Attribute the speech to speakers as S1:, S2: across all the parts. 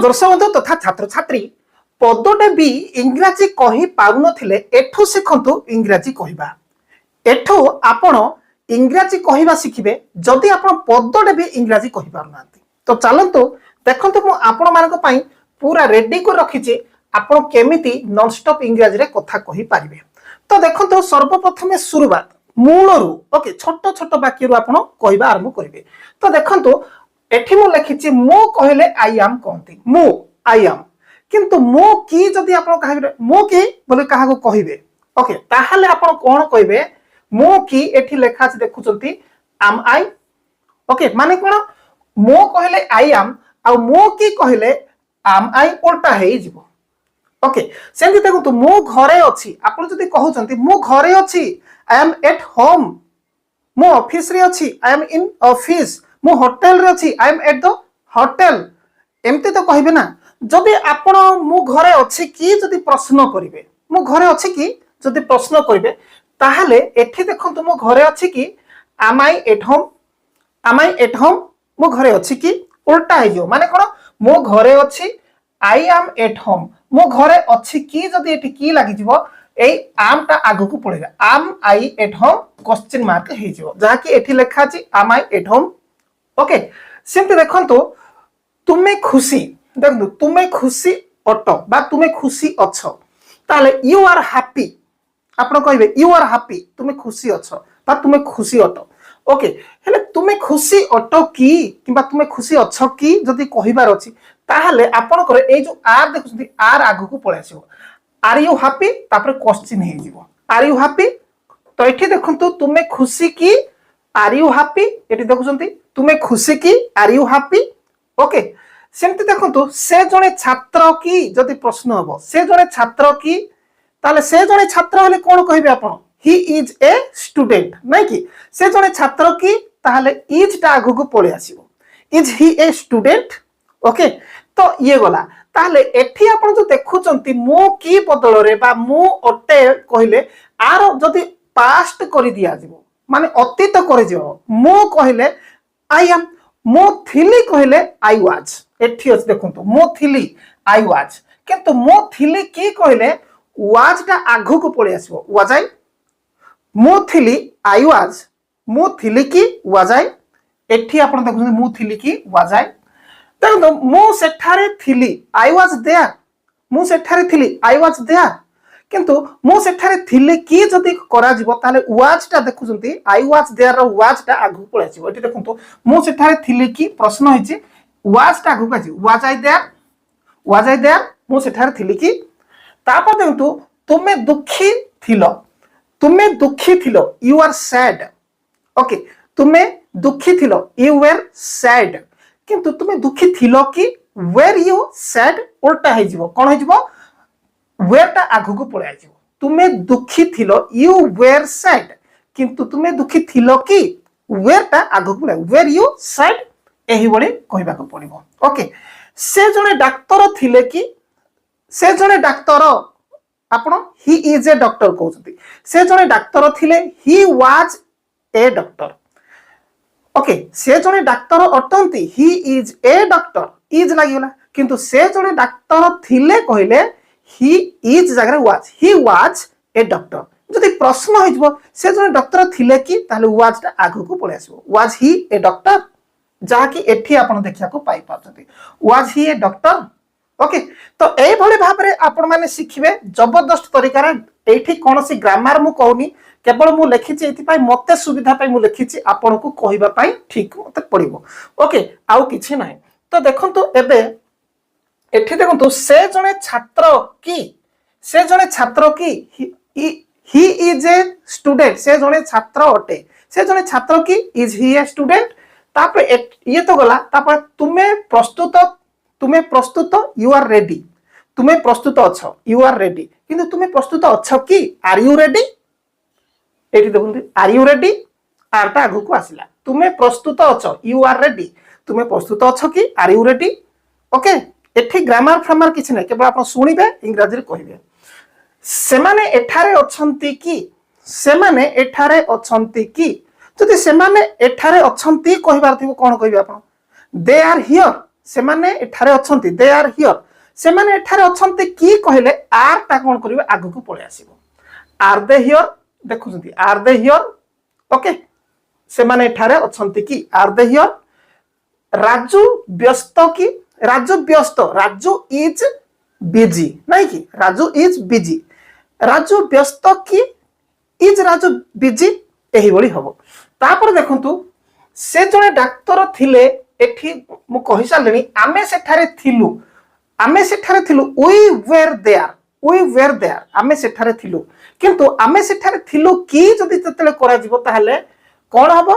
S1: दर्शक बंधु तथा छात्र छात्री पदटे भी इंग्राजी कही पारु नथिले एठो शिखंतु इंग्राजी कहबा। एठो आपण इंग्राजी कहबा शिखिबे जदि आपण पदटे भी इंग्राजी कहि पारु नांती। तो चलंतु देखंतु मु आपण मानक पई पूरा रेडी को रखिचे आपण केमिति नॉन स्टॉप इंग्राजी रे कथा कहि पारिबे। तो देखंतु सर्वप्रथमे शुरुआत मूलरू ओके छोट छोट वाक्य रु आपण कहबा आरंभ करिवे। तो देखंतु एठी मु लिखिछि मो कहले आई एम कहंती मो आई एम, किंतु मो की जदि आपण कहबे मो की बोले काहा को कहिबे ओके ताहाले आपण कोन कहबे मो की एठी लेखा अछि देखुचंती एम आई ओके माने कोन मो कहले आई एम आ मो की कहले एम आई उल्टा हेइ जिवो ओके। सेंति देखंतु मो घरे अछि आपण जदि कहउचंती मो घरे अछि आई एम एट होम, मो ऑफिस रे अछि आई एम इन ऑफिस, मो होटल रे अछि I am at the hotel एमते तो कहबे ना। जदि आपण मो घरे अछि की जदि प्रश्न करिवे मो घरे अछि की जदि प्रश्न करिवे ताहाले एठी देखंतु मो घरे अछि की am I at home, am I at home मो घरे अछि की उल्टा हे जो माने कोन मो घरे अछि आई एम एट होम, मो घरे अछि की जदि एठी की लागि जिवो एई आम ता आगु को पड़ेगा am I at home question mark हे जिवो जहा की एठी लिखा अछि am I at home okay. Simple देखंतु तुमे खुशी देखंतु तुमे खुशी अटो बा तुमे खुशी अछ ताले यू आर हैप्पी आपण कहबे यू आर हैप्पी तुमे खुशी अछ बा तुमे खुशी अटो ओके। हेले तुमे खुशी अटो की किबा तुमे खुशी अछ की जदि कहिबार अछि ताहाले आपण करे ए जो आर देखुछथि आर आगु को पळे आसीबो आर यू हैप्पी तापर क्वेश्चन हे जिवो आर यू हैप्पी। तो एठी देखंतु तुमे खुशी की आर यू हैप्पी एठी देखुछथि तुमे खुशी की आर यू हैप्पी ओके। सेमति देखंतु से जने छात्र की जदि प्रश्न हबो से जने छात्र की ताले से जने छात्र हले कोन कहिबे आपण ही इज ए स्टूडेंट नै कि से जने छात्र की ताले इज ता आगु को पळे आसीबो is he a student okay. तो ये गला ताले एठी आपण जो देखुचंती मो की बदल रे बा मो अटे कहिले आर जदि पास्ट करि दिया जिवो माने अतीत करि जिवो मो कहिले आई एम, मो थिली कहले आई वाज एठी अछि देखंतु मो थिली आई वाज, किंतु मो थिली की कहले वाज ता आगु को पळे आसीबो वाज आई, मो थिली आई वाज, मो थिली की वाज आई एठी आपण देखुछन मो थिली की वाज आई। देखंतु मो सेठारे थिली आई वाज देयर, मो सेठारे थिली आई वाज देयर, किंतु मो सेठारे थिले की जदि करा जिवो ताले वाज ता देखुचंती आई वाज देयर रो वाज ता आगु पळे आसीबो एठी देखंतु मो सेठारे थिले की प्रश्न होइछि वाज ता आगु काछि वाज आई देयर मो सेठारे थिले की। तापर देखंतु तुमे दुखी थिलो यू आर सैड ओके तुमे दुखी थिलो यू वर सैड, किंतु तुमे दुखी थिलो की वेर यू सैड उल्टा हे जिवो कोन हे जिवो वेर ता आगु को पळे आजिवो तुमे दुखी थिलो यू वेर सैड, किंतु तुमे दुखी थिलो की वेर ता आगु को वेर यू सैड एही बळे कहिबा को पड़िबो ओके। से जने डाक्टर थिले की से जने डाक्टर आपण ही इज ए डॉक्टर कहउछथि से जने डाक्टर थिले he was a doctor okay. से जने डाक्टर अटंती he is a doctor is लागिला, किंतु से जने डाक्टर थिले कहिले ही इज जगह was he was a doctor जदि प्रश्न हो जिवो से जने डॉक्टर थिले की ताले वाज ता आगु को पळे आसीबो वाज ही ए डॉक्टर जहा कि एठी आपण देखिया को पाई पाछथि was he a doctor okay. तो एई भले भाबरे आपण माने सिखिबे जबरदस्त तरीका रे एठी कोनोसी ग्रामर मु कहूनी केवल मु लिखिछि एथि पाई मते सुविधा पाई मु लिखिछि आपण को कहिबा पाई ठीक मते पड़िबो ओके आउ किछि नाही। तो देखंतु एबे एठी देखंतु से जने छात्र की ही इज ए स्टूडेंट से जने छात्र अटे से जने छात्र की इज ही ए स्टूडेंट। तापर ये तो गला तापर तुमे प्रस्तुत यू आर रेडी तुमे प्रस्तुत अछ यू आर रेडी, किंतु तुमे प्रस्तुत अछ की आर यू रेडी एठी देखंतु आर यू रेडी आर ता आगु को आसिला तुमे प्रस्तुत अछ यू आर रेडी तुमे प्रस्तुत अछ की आर यू रेडी ओके। एठी ग्रामर फ्रामर किछि नै केवल आपण सुनिबे इंग्रजी रे कहिबे सेमाने एठारे अछंती की सेमाने एठारे अछंती की जदि सेमाने एठारे अछंती कहिबार थिबो कोन कहिबे आपण दे आर हियर से माने एठारे अछंती दे आर हियर से माने एठारे अछंती की कहले आर ता कोन करिवे आगु को पळे आसीबो आर दे हियर देखुछंती आर दे हियर ओके से माने एठारे अछंती की आर दे हियर राजू व्यस्त की राजू व्यस्त राजू इज बिजी नहीं कि राजू इज बिजी राजू व्यस्त की इज राजू बिजी एही बळी हबो तापर देखंतु से जने डाक्टर थिले एठी मु कहि सालेनी आमे सेठारे थिलु वी वेर देयर आमे सेठारे थिलु किंतु आमे सेठारे थिलु की जदि ततले करा जिवो ताहले कोन हबो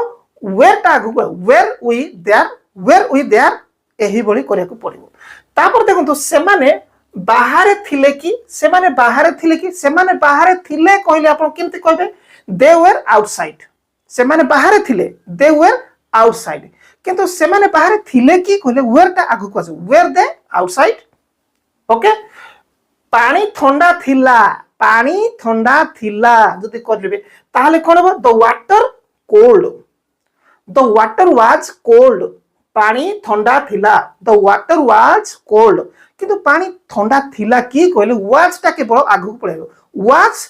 S1: वेर ता आगु वेर वी देयर एही बळी करिया को पड़िबो तापर देखंतु से माने बाहर थिले कि से माने बाहर थिले कि से माने बाहर थिले कहले आपण केमति कहबे दे वेर आउटसाइड से माने बाहर थिले दे वेर आउटसाइड किंतु से माने बाहर थिले कि कहले वेर ता आगु को वेर दे आउटसाइड ओके पानी ठंडा थिला जदि करबे ताहले कोन हो द वाटर वाज कोल्ड पानी ठंडा थिला द वाटर वाज कोल्ड किंतु पानी ठंडा थिला की कहले वाज ता केवल आगु पळेबो वाज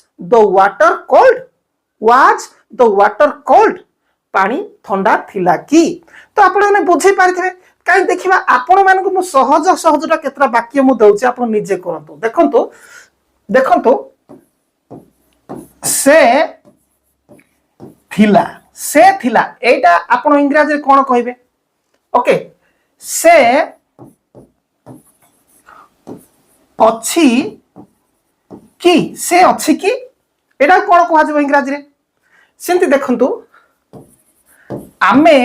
S1: द वाटर कोल्ड पानी ठंडा थिला की तो आपण माने बुझी पारिथिबे काई देखिबा आपण मानको मु सहजटा केतरा वाक्य मु दउची आपण निजे करंतु देखंतु से थिला एटा आपण इंग्रजी कोन कहबे ओके से अछि कि एटा कोन कहवा जबो इंग्रजी रे सेंति देखंतु आमे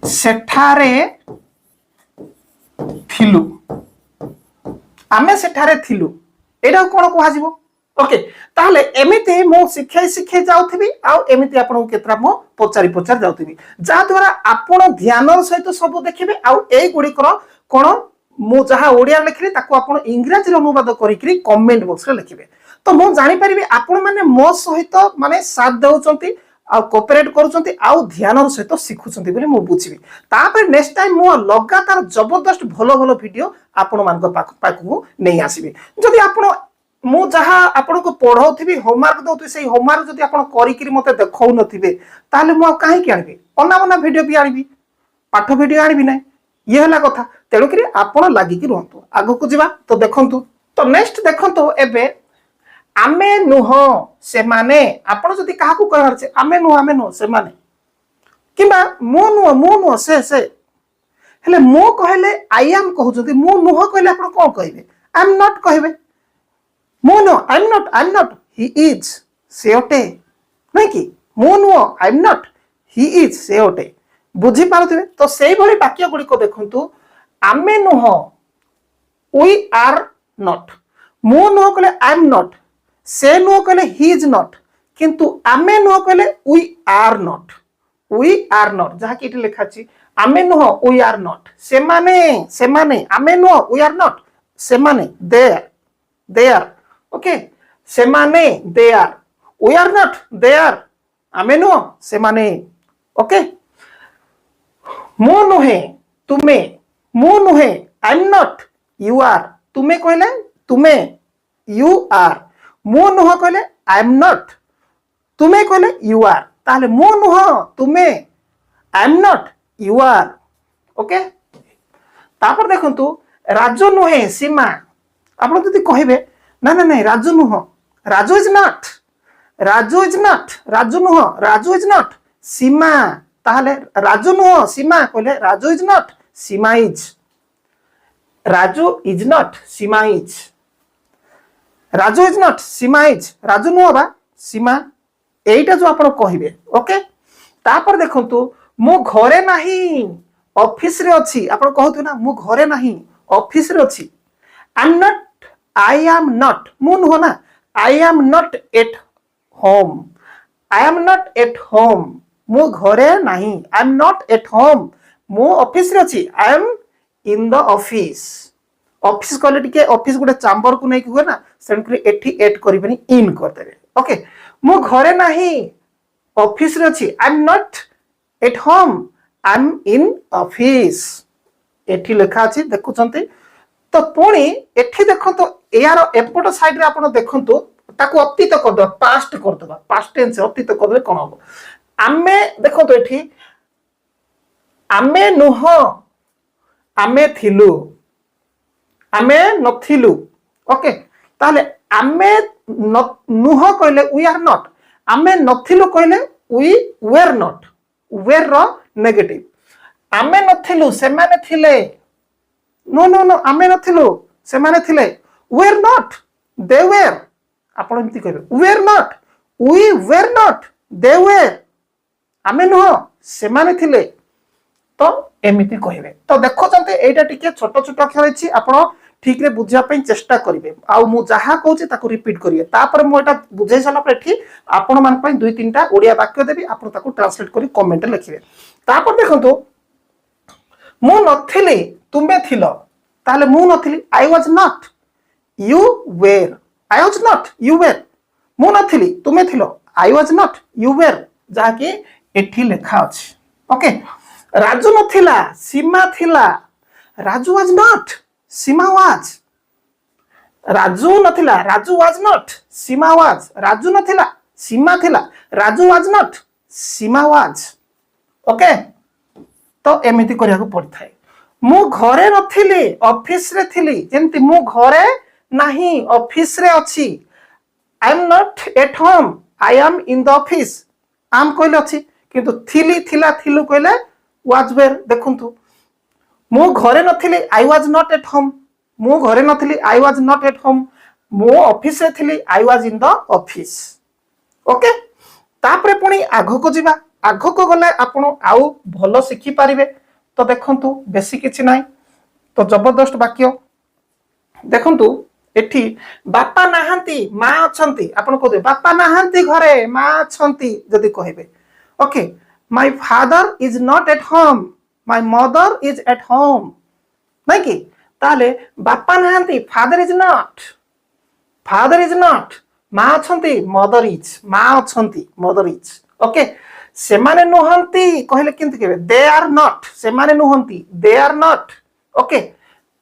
S1: सेठारे थिलु एटा कोन कहवा जबो ओके ताहले एमिति मो शिखे जाउथिबी आ एमिति आपन केतरा मो पचार जाउथिबी जा द्वारा आपन ध्यान सहित सब देखिबे आ एई गुडी कोन मो जहा ओडिया लिखली ताको आपन इंग्रजी अनुवाद करिकरी कमेंट बॉक्स रे लिखिबे तो मो जानि परिबी आपन माने मो सहित माने साथ देउचंती आ कोऑपरेट करूचंती आ ध्यान सहित शिखुचंती बोली मो बुझिबी तापर नेक्स्ट टाइम मो लगातार जबरदस्त भलो वीडियो आपन मान को पाकू नै आसीबी जदि आपन मु जहा आपन को पढौथिबी होमवर्क दउथि सेही होमवर्क जदि आपन करिकरी मते देखौ नथिबे ताले मु काहे कि आनिबी अनावना वीडियो भी आनिबी पाठ वीडियो आनिबी नै ये हला कथा तेणु करी आपण लागि कि रहंतु आगो को जिबा तो देखंतु तो नेक्स्ट देखंतु एबे आमे नुह से माने आपण जदि काहा को कहबार छे आमे नुह से माने किबा मु नुह से हेले मु कहले आई एम कहू जदि मु नुह कहले आपण कोन कहबे आई एम नॉट कहबे मु no I am not he is से ओटे नै कि मु no I am not he is से ओटे बुझी पारथिबे तो सेही भली वाक्य गुडी को देखंतु आमे नुह वी आर नॉट मु नुह कहले आई एम नॉट से नुह कहले ही इज नॉट किंतु आमे नुह कहले वी आर नॉट जहा कि इठी लिखा छी आमे नुह वी आर नॉट से माने आमे नुह वी आर नॉट से माने दे आर ओके से माने they are we are not they are आमे नुह से माने ओके मु नुहे तुमे मु नुहे I am not you are तुमे कहले तुमे यू आर मु नुह कहले आई एम नॉट तुमे कहले यू आर ताले मु नुह तुमे I am not you are okay तापर देखंतु राजू नुहे सीमा आपण जदि कहबे ना राजू नुह Raju is not Raju is not Seema ताहले राजू नुह सीमा कहले Raju is not Seema is Raju is not Seema is Raju is not Seema is Raju नुह बा सीमा एटा जो आपण कहिबे ओके तापर देखंतु मु घरे नाही ऑफिस रे अछि आपण कहतु ना मु घरे नाही ऑफिस रे अछि आई एम नॉट मु नुह ना आई एम नॉट एट होम मु घरे नाही आई एम नॉट एट होम मु ऑफिस रे अछि I am in the office कहले टिके ऑफिस गुटे चैम्बर को नै कि हुए ना सेंट्री एठी एट करिबनी इन कर देबे ओके मु घरे नाही ऑफिस रे अछि I am not at home I am in office एठी लिखा अछि देखुचंती तो पुणी एठी देखंतु यार एपट साइड रे आपण देखंतु ताको अतीत कर दो पास्ट कर दो पास्ट टेंस अतीत कर दे कोन हो आमे देखंतु एठी आमे नुह आमे थिलु आमे नथिलु ओके ताले आमे नुह कहले वी आर नॉट आमे नथिलु कहले वी वेर नॉट वेर रो नेगेटिव आमे नथिलु से माने थिले नो नो नो आमे नथिलु से माने थिले वेर नॉट दे वेर आपण एमती कहबे were not we were not they were आमे नुह से माने थिले तो एमिति कहबे तो देखो चलते एटा टिके छोट छोट अक्षर अछि आपण ठीक रे बुझिया पई चेष्टा करिवे आ मु जहा कहूची ताको रिपीट करिवे तापर मु एटा बुझाई साला पर एठी आपण मान पई दुई तीनटा ओडिया वाक्य देबी आपण ताको ट्रांसलेट करी कमेंट लिखिवे तापर देखंतु मु नथिली तुमे थिलो ताले मु नथिली I was not you were I was not you were मु नथिली तुमे थिलो I was not you were जहा कि एठी लिखा अछि ओके राजू नथिला सीमा थिला Raju was not Seema was Raju नथिला Raju was not Seema was Raju नथिला सीमा थिला Raju was not Seema was okay तो एमिति करिया को पड़ी थाए मु घरे नथिली ऑफिस रे थिली जेंति मु घरे नाही ऑफिस रे अछि I am not at home I am in the office आम कहले अछि किंतु थिली थिला थिलु कहले वाज वेयर देखंतु मु घरे नथिली I was not at home मु घरे नथिली I was not at home मु ऑफिस रे थिली I was in the office okay तापरे पुणी आगो को जिबा आगो को गले आपण आउ भलो सिखि पारिबे तो देखंतु बेसी किछि नाही तो जबरदस्त वाक्य देखंतु एठी बापा नाहंती मां अछंती आपण को दे बापा नाहंती घरे मां अछंती जदी कहबे okay my father is not at home my mother is at home नहीं कि ताले बापा नाहंती फादर इज नॉट मां अछंती मदर अछंती मदर इज ओके से माने नुहंती कहले किंतु केबे दे आर नॉट से माने नुहंती दे आर नॉट ओके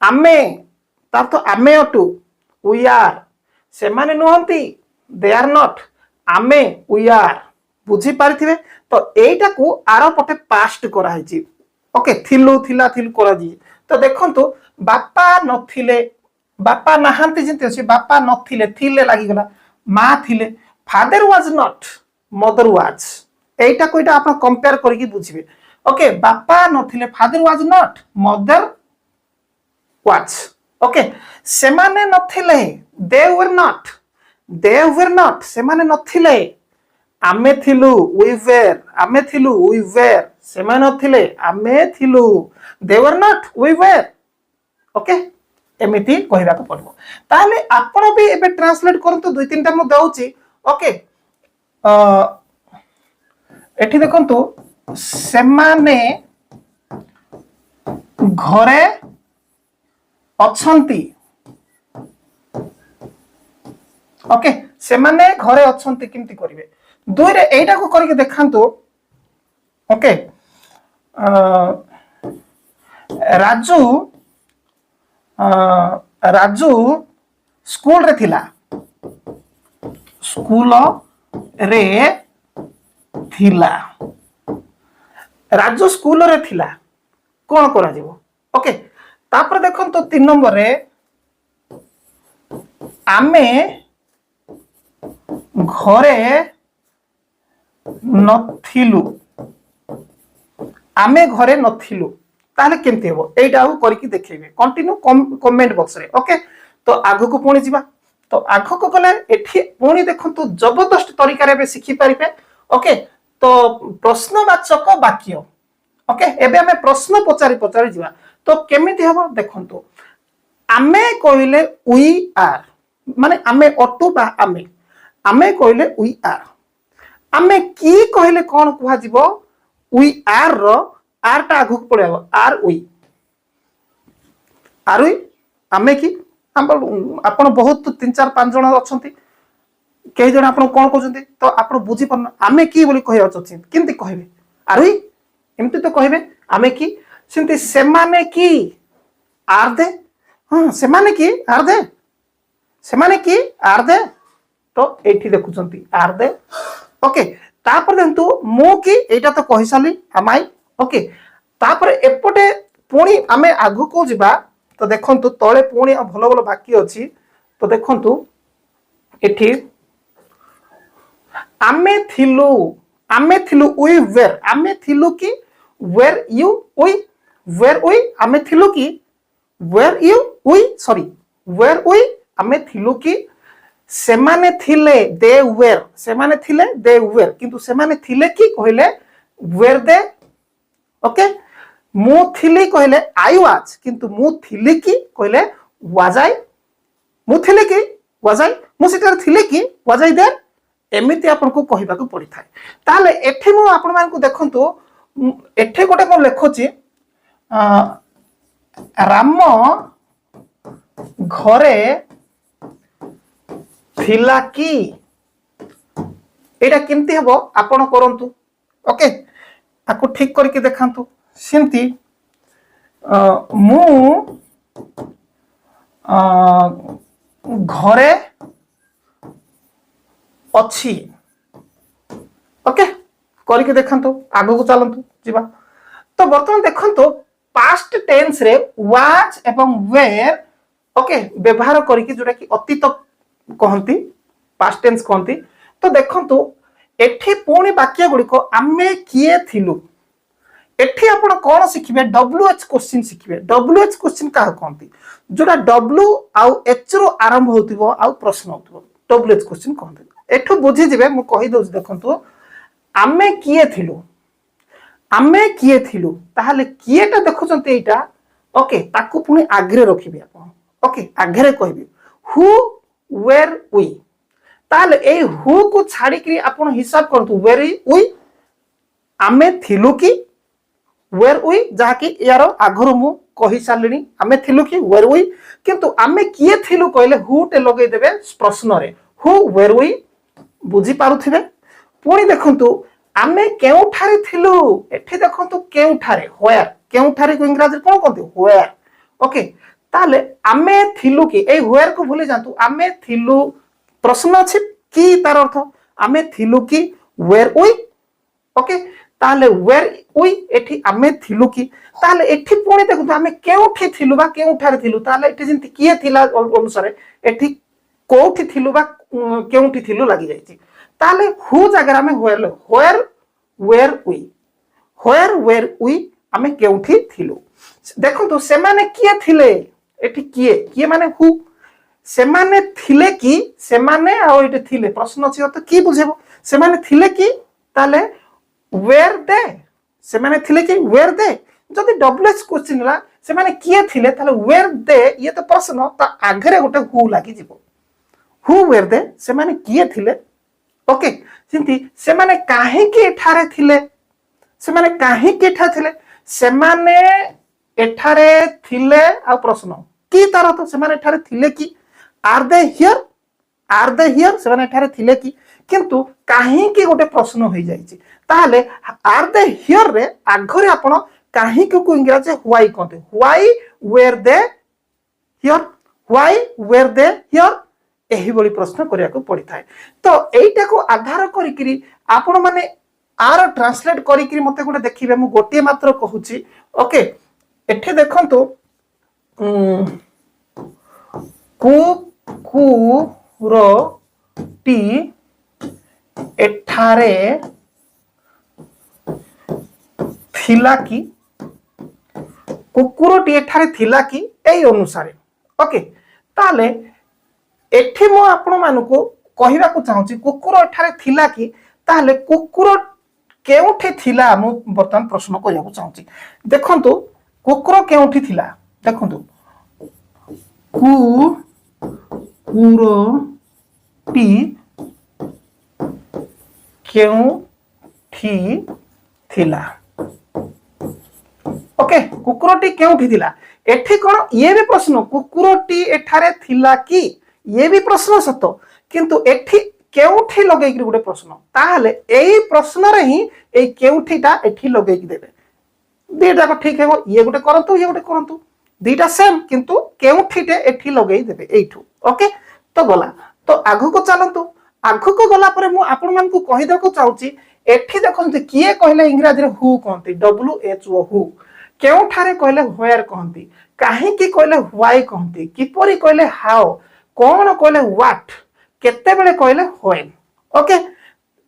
S1: आमे तार तो आमे अटू वी आर से माने नुहंती दे आर नॉट आमे वी आर बुझी पारिथिबे तो एटा को आरो पटे पास्ट करा हिची ओके थिलु थिला थिलु करा जी तो देखंतु बापा नथिले बापा नाहंती जिंते अछि बापा नथिले थिले लागि गला मां थिले father was not mother was एटा कोइटा आपण कंपेयर करिकि बुझिबे ओके बापा नथिले father was not mother was okay से माने नथिले दे वर नॉट से माने नथिले आमे थिलु वी वेर से माने नथिले आमे थिलु they were not we were okay एमिति कहिबा को पड़बो ताले आपण भी एबे ट्रांसलेट करंतु दुई तीनटा मु दउची ओके एठी देखंतु से माने घरे अछंती ओके से माने घरे अछंती किंती करिवे दुई रे एटा को करके देखांतु ओके राजू स्कूल रे थिला राजू स्कूल रे थिला कोन करा जीवो ओके तापर देखन तो 3 नंबर रे आमे घरे नथिलु आमे घरे नथिलु ताले केमते हो एटा हो करके देखैबे कंटिन्यू कमेंट बॉक्स रे ओके तो आगो को पुणी जिबा तो आगो को गले एठी पुणी देखंतु जबरदस्त तरीका रे सिखि पारिबे ओके तो प्रश्नवाचक वाक्य ओके एबे हमें प्रश्न पचारि जिबा तो केमिति हबो देखंतु आमे कहिले वी आर माने आमे अटु बा आमे कहिले वी आर आमे की कहिले कोन कुहा जिवो वी आर रो आर टा आगु पड़ेबो आर वी आमे की आपण बहुत 3-4-5 जण अछंती कई जण आपण कोन कहउछंती तो आपण बुझी पन आमे की बोली कहय अछि किंती कहबे आर वी एमती तो कहबे आमे की सेमती सेमाने की आर दे हाँ सेमाने की आर दे सेमाने की आर दे तो एठी देखुचंती आर दे ओके तापर देखंतु मो की एटा तो कहि साली आमाई ओके तापर एपटे पुणी आमे आगु को जिबा तो देखंतु तळे पुणी भलो भलो बाकी अछि तो देखंतु एठी आमे थिलु वी वेर आमे थिलु की वेर यू वी आमे थिलु की were you we sorry were we आमे थिलु की सेमाने थिले दे वेर किंतु सेमाने थिले की कहले वेर दे ओके मु थिली कहले आई वाज किंतु मु थिली की कहले वाज आई मु थिली की वाज आई मु सिटर थिली की वाज आई देयर एमिति आपन को कहिबा को पड़ी थाए ताले एठी मु आपन मान को देखंतु एठी गोटे को लेखोची राम घरे थिला की एटा केमती हबो आपण करंतु ओके आको ठीक करके देखांतु सेमती मु घरे अच्छी ओके करके देखांतु आगो को चलंतु जीवा तो बर्तमान देखंतु पास्ट टेंस रे वाज एवं वेयर ओके व्यवहार करके जोटा कि अतीत कहंती पास्ट टेंस कहंती तो देखंतु एठी पुणी वाक्य गुडी को आमे किए थिलु एठी आपण कोन सिखिबे डब्ल्यूएच क्वेश्चन सिखिबे डब्ल्यूएच क्वेश्चन का कहंती जोटा डब्ल्यू आउ एच रो आरंभ होतिबो आउ प्रश्न होतिबो डब्ल्यूएच क्वेश्चन कहंती एठो बुझी जिवे मु कहि दोस देखंतु आमे किए थिलु ताहाले किएटा देखुचंती एटा ओके ताकू पुणी आग्रे रखिबे आपण ओके आग्रे कहबी हु वेर वी ताले ए हु को छाड़ी करी आपण हिसाब करतु वेर वी आमे थिलु की वेर वी जहा कि यार आगरु मु कहि सालिनी आमे थिलु की वेर वी किंतु आमे किए थिलु कहले हु टे लगै देबे प्रश्न रे हु वेर वी बुझी पारुथिबे पुणी देखंतु आमे केउठारे थिलु एठी देखंतु केउठारे को इंग्रजी कोन कहंती वेयर ओके ताले आमे थिलु की ए वेयर को भूली जानतु आमे थिलु प्रश्न अछि की तार अर्थ आमे थिलु की वेयर वी ओके ताले वेयर वी एठी आमे थिलु की ताले एठी पुणी देखंतु आमे केउठी थिलु बा केउठारे थिलु ताले एठी जिंती किए थिला अनुसार एठी कोठी थिलु बा केउठी थिलु लागि जाईची ताले हु जगह में वेयर वी आमे केउठी थिलु देखंतु से माने किए थिले एठी किए माने हु से माने थिले की से माने आ एठी थिले प्रश्न अछि तो की बुझेबो से माने थिले की ताले वेयर दे से माने थिले की वेयर दे जदि डब्ल्यूएच क्वेश्चन ला से माने किए थिले ताले वेयर दे ये तो प्रश्न त आगरे गोटे हु लागि जिवो हु वेयर दे से माने किए थिले ओके सिंती से माने काहे की एठारे थिले से माने काहे की एठा थिले से माने एठारे थिले आ प्रश्न की तार तो से माने एठारे थिले की आर दे हियर से माने एठारे थिले की किंतु काहे की गोटे प्रश्न होई जाईची ताले आर दे हियर रे आगरे आपण काहे को इंग्रजी व्हाई कहते व्हाई वेयर दे हियर एही बड़ी प्रश्न करिया को पड़ी थाए तो एइटा को आधार करिकरी आपण माने आर ट्रांसलेट करिकरी मते गोटे देखिबे मु गोटे मात्र कहूची ओके एठे देखंतु कुकुरटी एठारे थिला की कुकुरटी एठारे थिला की एई अनुसार ओके ताले एठी मो आपण मानको कहिबा को चाहूची कुकुर एठारे थिला की ताले कुकुर केउठी थिला मु बर्तमान प्रश्न करिया को चाहूची देखंतु कुकुर केउठी थिला देखंतु कुकुरटी केउठी थिला ओके कुकुरटी केउठी थिला एठी कोन ये भी प्रश्न कुकुरटी एठारे थिला की ये भी प्रश्न सत किंतु एठी केउठी लगेगी गोटे प्रश्न ताहले एई प्रश्न रे ही एई केउठीटा एठी लगेगी देबे दुईटा ठीक है ये गोटे करंतु ये गोटे करंतु दुईटा सेम किंतु केउठीटे एठी लगेई देबे एठू ओके तो गला तो आगु को चलंतु आगु को गला परे मु आपन मान को कहि देको चाहूची एठी देखंतु किए कहले इंग्रजी रे हु कहंती WHO हु केउठारे कहले व्हेयर कहंती काहे की कहले व्हाई कहंती किपरि कहले हाउ कोन कहले व्हाट केते बेले कहले व्हेन ओके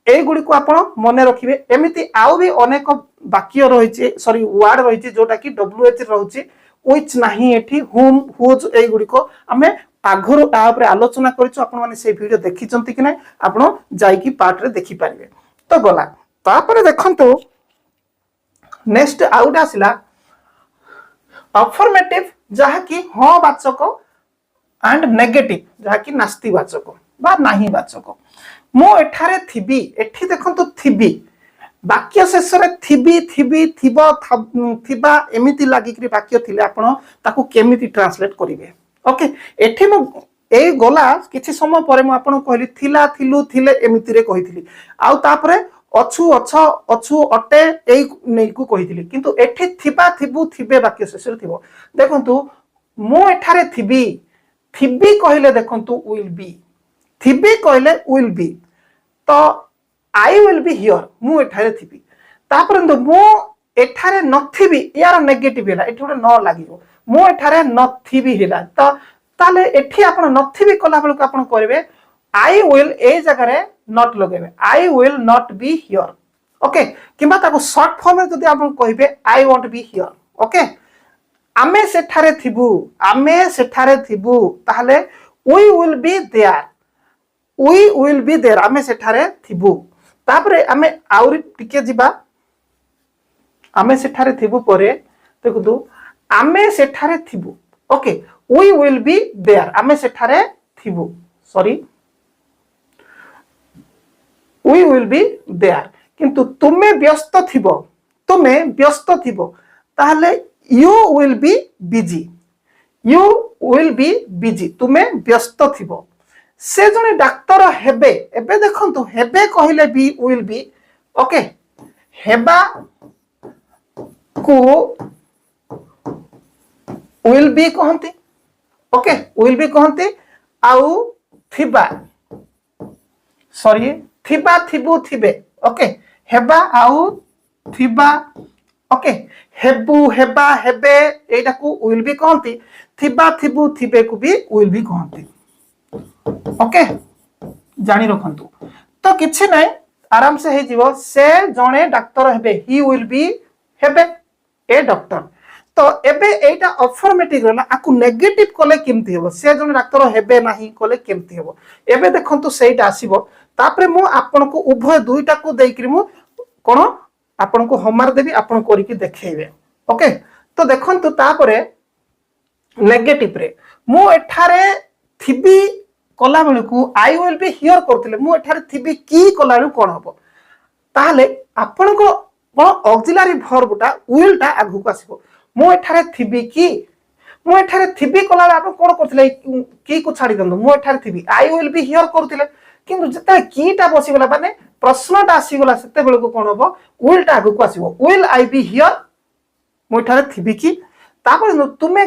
S1: ए गुडी को आपण मने रखिबे एमिति आउ भी अनेक वाक्य रहिছে सॉरी वर्ड रहिছে जोटा की WH रहउची व्हिच नाही एठी हुम हुज ए गुडी को हमें आगरो ता ऊपर आलोचना करिछु आपण माने से वीडियो देखिचंती कि नै आपण जाई की पार्ट रे देखि पारिबे तो गला तापर देखंतु नेक्स्ट आउट आसिला अफर्मेटिव जहा की हां वाचक एंड नेगेटिव जहा की नास्ति वाचक बा नाही वाचक मो एठारे थिबी एठी देखंतु थिबी वाक्य शेष रे थिबी थिबी थिबा थिबा एमिति लागि कि वाक्य थिले आपण ताकू केमिति ट्रांसलेट करिवे ओके एठी मो ए गला किछि समय परे मो आपण कहली थिला थिलु थिले एमिति रे कहिथिली आउ तापरे अछु अछ अछु अटे एई नै को कहिथिली किंतु एठी थिबा थिबु थिबे वाक्य शेष रे थिबो देखंतु मो एठारे थिबी थिबी कहले देखंतु विल बी थिबी कहले विल बी तो आई विल बी हियर मु एठारे थिबी तापर मु एठारे नथिबी यार नेगेटिव हैला एठी गोटे न लागियो मु एठारे नथिबी हैला तो ताले एठी आपण नथिबी कला बेल को आपण करबे आई विल ए जगह रे नॉट लगेबे I will not be here okay किबा ताको शॉर्ट फॉर्म में जदी आपण कहिबे I won't be here okay आमे सेठारे थिबु ताहले वी विल बी देयर आमे सेठारे थिबु तापरे आमे आउरी टिके जिबा आमे सेठारे थिबु परे देखु आमे सेठारे थिबु okay we will be there आमे सेठारे थिबु sorry we will be there किंतु तुमे व्यस्त थिबो ताहले यू विल बी बिजी तुमे व्यस्त थिबो से जने डाक्टर हेबे एबे देखंतु हेबे कहिले बी विल बी ओके हेबा को विल बी कहंती ओके विल बी कहंती आउ थिबा सॉरी थिबा थिबु थिबे ओके हेबा आउ थिबा ओके हेबु हेबा हेबे एटा को विल बी कहंती थिबा थिबु थिबे को भी विल बी कहंती ओके जानी रखंतु तो किछि नै आराम से हे जीवो से जणे डाक्टर हेबे ही विल बी हेबे ए डॉक्टर तो एबे एटा अफर्मेटिव रहला आकु नेगेटिव कोले केमति हेबो से जणे डाक्टर हेबे नाही कोले केमति हेबो एबे देखंतु सेटा आसीबो तापरे मु आपन को उभय दुईटा को देइकरी मु कोन आपन को होमवर्क देबी आपन करी के देखैबे ओके तो देखंतु तापरे नेगेटिव रे मु एठारे थिबी कला बेल को आई विल बी हियर करथिले मु एठारे थिबी की कला बेल कोन हबो ताहले आपन को कोन ऑक्सिलरी वर्बटा विल टा आगु को आसीबो मु एठारे थिबी की मु एठारे थिबी कला आपन कोन करथिले की को छाडी दंदो मु एठारे थिबी आई विल बी हियर करथिले किंतु जते कीटा बसी गला माने प्रश्नटा आसी गला सेते बेल को कोन हबो विल टा आगु को आसीबो विल आई बी हियर मु एठारे थिबी की तापर तुमे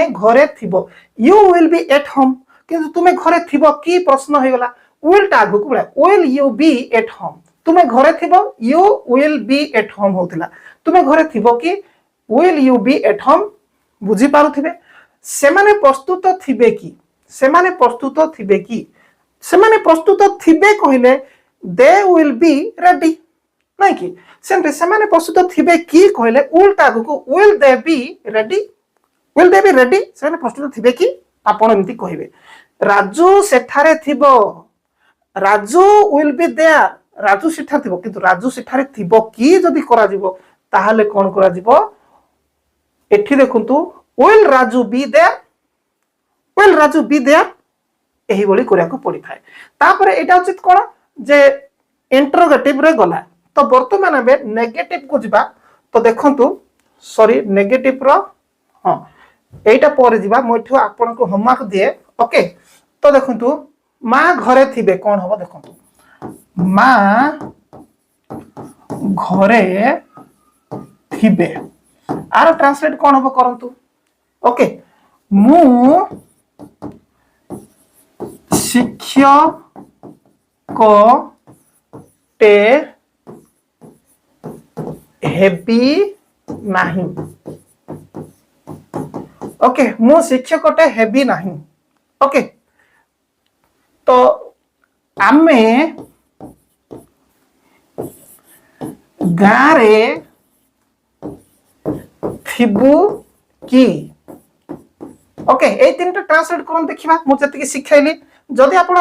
S1: घरे थिबो you will be at home किंतु तुमे घरे थिबो की प्रश्न होय गला विल टा आगु को will you be at home तुमे घरे थिबो you will be at home होतिला तुमे घरे थिबो की will you be at home बुझी पारुथिबे सेमाने प्रस्तुत थिबे की सेमाने प्रस्तुत थिबे कहिले दे विल बी रेडी नाही की सेमते सेमाने प्रस्तुत थिबे की कहिले उल्टा आगु को विल दे बी रेडी सेमाने प्रस्तुत थिबे की आपण एमती कहिबे राजू सेठारे थिबो Raju will be there Raju सेठारे थिबो किंतु राजू सेठारे थिबो की जदी करा जिवो ताहाले कोन करा जिवो एठी देखंतु विल राजू बी देयर एही बोली करिया को पड़ी थाए तापर एटा उचित कोन जे इंटरोगेटिव रे गला तो वर्तमान एबे नेगेटिव को जिबा तो देखंतु सॉरी नेगेटिव रो हां एटा पर जिबा मोठो आपन को होमवर्क दिए ओके तो देखंतु मां घरे थिबे कोन होबो देखंतु मां घरे थिबे आर ट्रांसलेट कौन हम करंतु ओके मु शिक्षक टे हेबी नहीं ओके मु शिक्षक टे हेबी नहीं ओके तो आमे गारे थिबु की ओके ए तीनटा ट्रांसलेट करन देखिबा मु जति सिखाइली जदि आपण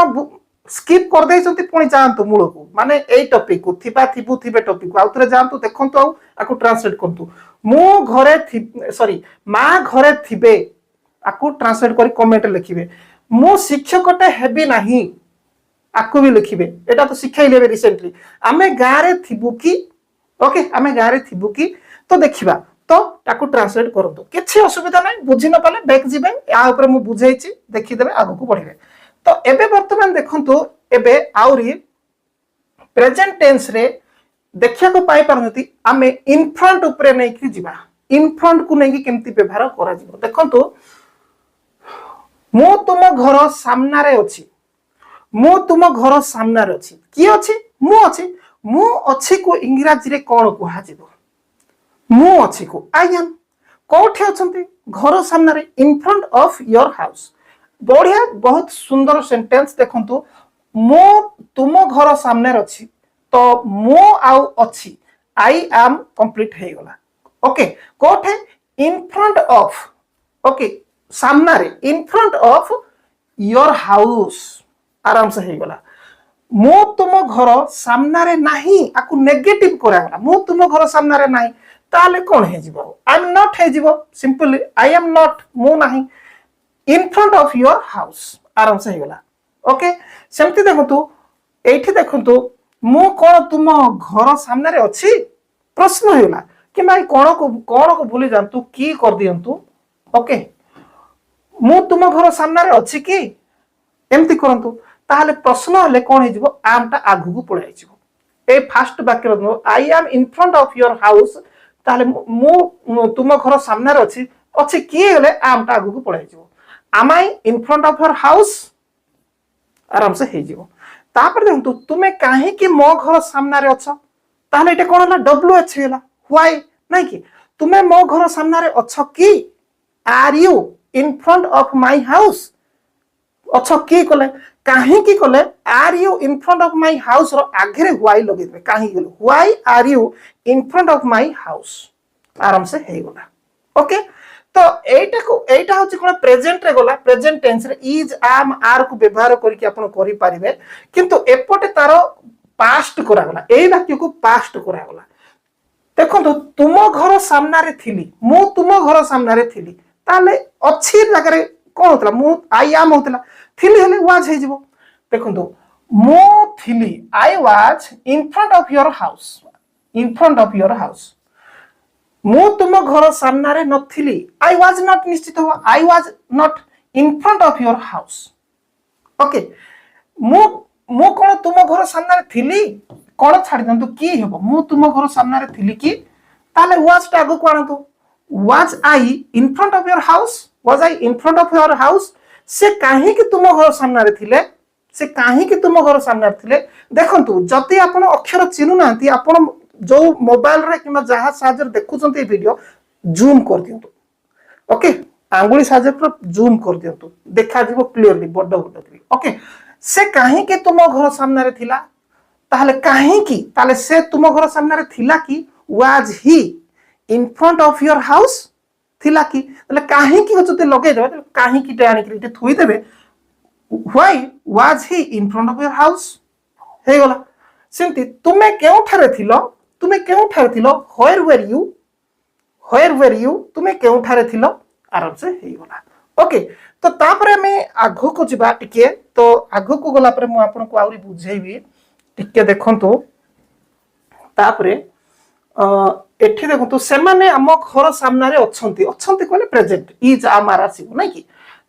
S1: स्किप कर देइछंती पुणी जांतु मूल को माने ए टॉपिक को थिबा थिबु थिबे टॉपिक को आउतरे जांतु देखंतु आकु ट्रांसलेट करंतु मु घरे सॉरी मां घरे थिबे आकु ट्रांसलेट करी कमेंट लिखिबे मु शिक्षकटे हेबी नाही आकु भी लिखिबे एटा तो सिखाइले रिसेंटली आमे गारे थिबु की ओके आमे गारे थिबु की तो देखिबा तो ताकू ट्रांसलेट करंतु किछि असुविधा नै बुझि न पाले बैक जिबे या ऊपर मु बुझाइछि देखि देबे आगु को बढ़िबे तो एबे वर्तमान देखंतु एबे आउरी प्रेजेंट टेंस रे देखिया को पाई परनति आमे इन फ्रंट ऊपर नै कि जिबा इन फ्रंट को नै कि केमति व्यवहार करा जिवो देखंतु मु तुम घर सामना रे अछि मु तुम घर सामना रे अछि की अछि मु अछि को इंग्रजी रे कोन कुहा जिवो मु अछि को आई एम कोठे अछंती घर सामना रे इन फ्रंट ऑफ योर हाउस बढ़िया बहुत सुंदर सेंटेंस देखंतु मु तुम घर सामने अछि तो मु आउ अछि आई एम कंप्लीट हे गला ओके कोठे इन फ्रंट ऑफ ओके सामना रे इन फ्रंट ऑफ योर हाउस आराम से हे गला मु तुम घर सामना रे नाही आकु नेगेटिव करा गला मु तुम घर सामना रे नाही ताले कोन हे जीवो आई एम नॉट हे जीवो सिंपली आई एम नॉट मु नाही इन फ्रंट ऑफ योर हाउस आराम से हे गला ओके सेमति देखंतु एठी देखंतु मु कोन तुम घर सामना रे अछि प्रश्न हेला कि माई कोन को भूली जानतु की कर दियंतु ओके मु तुम घर सामना रे अछि की एमति करंतु ताले प्रश्न हले कोन हे जीवो आम ता आगु को पळाइ जीवो ए फर्स्ट वाक्य रो I am in front of your house ताले मु तुम घर सामना रे अछि की हले आम ता आगु को पळाइ जीवो am I in front of your house आराम से हे जीवो तापर देखंतु तुमे काहे कि मो घर सामना रे अछ ताले एटा कोन हला WH हेला why नै कि तुमे मो घर सामना रे अछ की are you in front of my house अछ की कोले काहे कि कोले are you in front of my house रो आगरे why लगे देबे काहे कि why are you in front of my house आराम से हे गला ओके तो एटा होची कोन प्रेजेंट रे गला प्रेजेंट टेंस रे इज एम आर को व्यवहार करके आपण करि पारिबे किंतु एपटे तारो पास्ट करा गला एई वाक्य को पास्ट करा गला देखंतु तुम घर सामना रे थिली मु तुम घर सामना रे थिली ताले अछि जगह रे कोन होतला मु आई एम होतला थिली हेले वाज हे जिवो देखंतु मु थिली I was in front of your house in front of your house मु तुम घर सामना रे नथिली आई वाज नॉट निश्चित हो आई was not in front of your house okay मु मु कोन तुम घर सामना रे थिली कोन छाडी दंतु की हेबो मु तुम घर सामना रे थिली की ताले वाज टागो कोनतु was I in front of your house was I in front of your house से काहे कि तुम घर सामना रे थिले से काहे कि तुम घर सामना रे थिले देखंतु जति आपण अक्षर चिनु नांती आपण जो मोबाइल रे किमा जहा साजर देखुचंती वीडियो जूम कर दियंतु ओके आंगुली साजर पर जूम कर दियंतु देखा जीवो क्लियरली बड बड ओके से काहे कि तुम घर सामना रे थिला ताले काहे कि ताले से तुम घर सामना रे थिला कि was he in front of your house थिला कि ताले काहे कि होचते लगे देबे काहे कि टाणी कि इते थुई देबे why was he in front of your house हे गला सेंती तुमे केउ ठारे थिलो तुमे केउ ठारे थिलो वेयर वेर यू तुमे केउ ठारे थिलो आराम से हे गला ओके तो तापरे मैं आगो को जिबा टिके तो आगो को गला परे मु आपन को आउरी बुझेबी टिके देखंतो तापरे एठी देखंतो से माने हम घर सामना रे अछंती अछंती कोले प्रेजेंट इज आमार आसीबो नै कि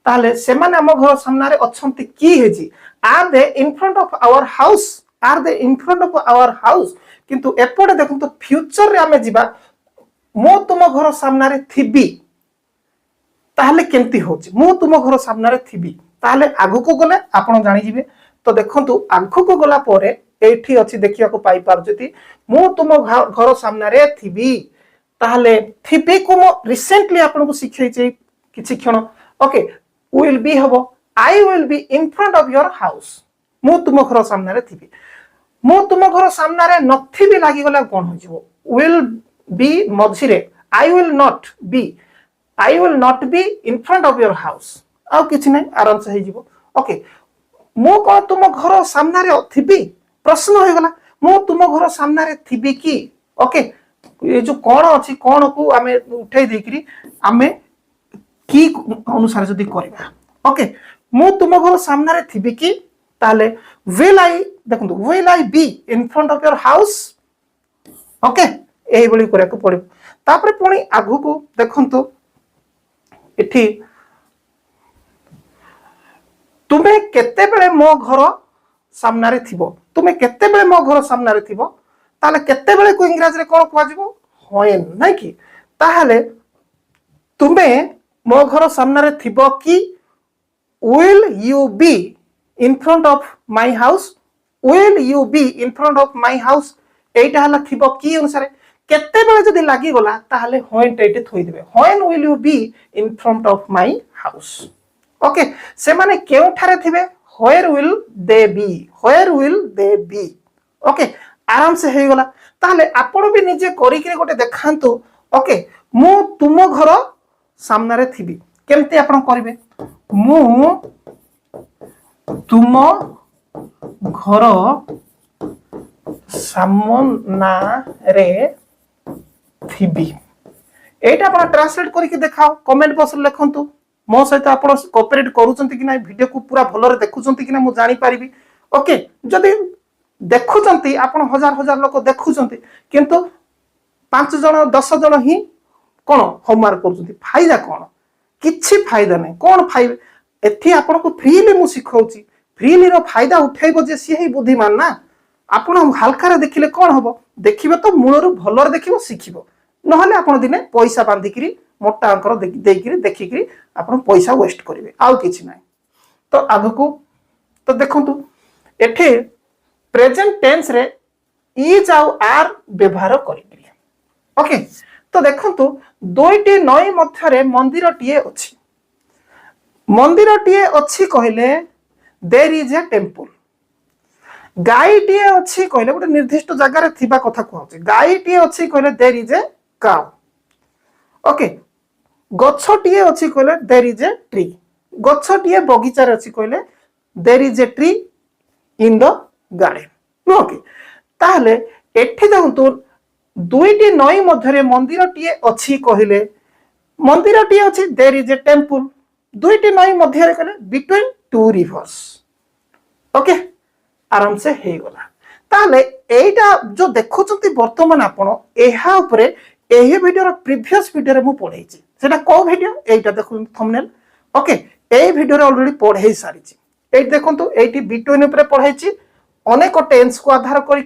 S1: ताले से माने हम घर सामना रे अछंती की हेजी are they in front of our house are they in front of our house किंतु एपटे देखंतो फ्यूचर रे हमें जिबा मु तुम घर सामने थिबी ताहले केमती होची मु तुम घर सामने थिबी ताहले आगु को गले आपण जानि जिवे तो देखंतु आगु को गला परे एठी अछि देखिया को पाई पारजती मु तुम घर सामने थिबी ताहले थिबी को मो रिसेंटली आपण को सिखै छै किछि क्षण ओके विल बी हबो I will be in front of your house मु तुम घर सामने थिबी मु तुम घर सामने नथिबी लागि गला कोन हो जिवो विल बी मझिरे I will not be in front of your house आउ किछि नै आराम से हे जिवो ओके मु को तुम घर सामने थिबी प्रश्न हो गला मु तुम घर सामने थिबी की ओके ये जो कोन अछि कोन को आमे उठै देकरी आमे की अनुसार जदी करबा ओके मु तुम घर सामने थिबी की ताले विल आई देखंतु will I B in front of your house okay एही बली करे को पड़े तापर पुणी आगु को देखंतु इठी तुमे केते बेले मो घर सामने रे थिबो तुमे केते बेले मो घर सामने रे थिबो ताले केते बेले को इंग्लिश रे कोन कहवा जिवो होएन नै कि ताहले तुमे मो घर सामने रे थिबो कि will you be in front of my house will you be in front of my house एटा हला थिबो कि अनुसार केते बेले जदी लागि गला ताहले होएन टेटे थोइ देबे when will you be in front of my house okay से माने केउ ठारे थिबे where will they be okay आराम से हे गला ताहले आपण भी निजे करी के गोटे देखांतु ओके मु तुम घर सामने रे थिबी केमते आपण करिवे मु तुम घर सामने रे थिबी एटा आपण ट्रांसलेट करी के देखाओ कमेंट बॉक्स रे लिखंतु मो सहित आपण कोऑपरेट करूचंती कि ना वीडियो को पूरा भलो रे देखुचंती कि ना मु जानि पारिबी ओके जदी देखुचंती आपण हजार हजार लोक देखुचंती किंतु 5 जण 10 जण ही कोन होमवर्क करूचंती फायदा कोन किछि फायदा नै कोन फायदा एथि आपण को फ्रीली मु सिखौची फ्रीली रो फायदा उठैबो जे सी ही बुद्धिमान ना आपण हल्का रे देखिले कोन हबो देखिबे तो मूलरु भलो रे देखिबो सिखिबो नहले आपण दिने पैसा बांधिकरी मोटा अंकर देकिरी देखिकरी आपण पैसा वेस्ट करिवे आउ किछि नै तो आगु को तो देखंतु एठे प्रेजेंट टेंस रे इज आउ आर व्यवहार करिकरी ओके तो देखंतु दुईटी नई मध्य रे मंदिरटिए अछि कहले देयर इज ए टेंपल गाईटिए अछि कहले गोटे निर्दिष्ट जगह रे थिबा कथा कहउछि गाईटिए अछि कहले there is a cow okay गछटिए अछि कहले देयर इज ए ट्री गछटिए बगीचा रे अछि कहले there is a tree in the garden okay ताहले एठी देखंतु दुईटी नई मध्य रे मंदिरटिए अछि कहले मंदिरटिए अछि देयर इज ए टेंपल दुईटी नई मध्य रे कहले बिटवीन टू रिवर्स ओके आराम से हे गला ताले एटा जो देखुचंती वर्तमान आपण एहा ऊपर एही वीडियो रो प्रीवियस वीडियो रे मु पढै छी सेटा को वीडियो एटा देखु थंबनेल ओके ए वीडियो रे ऑलरेडी पढै सारी छी एई देखंतु एटी बिटवीन ऊपर पढै छी अनेक टेंस को आधार करी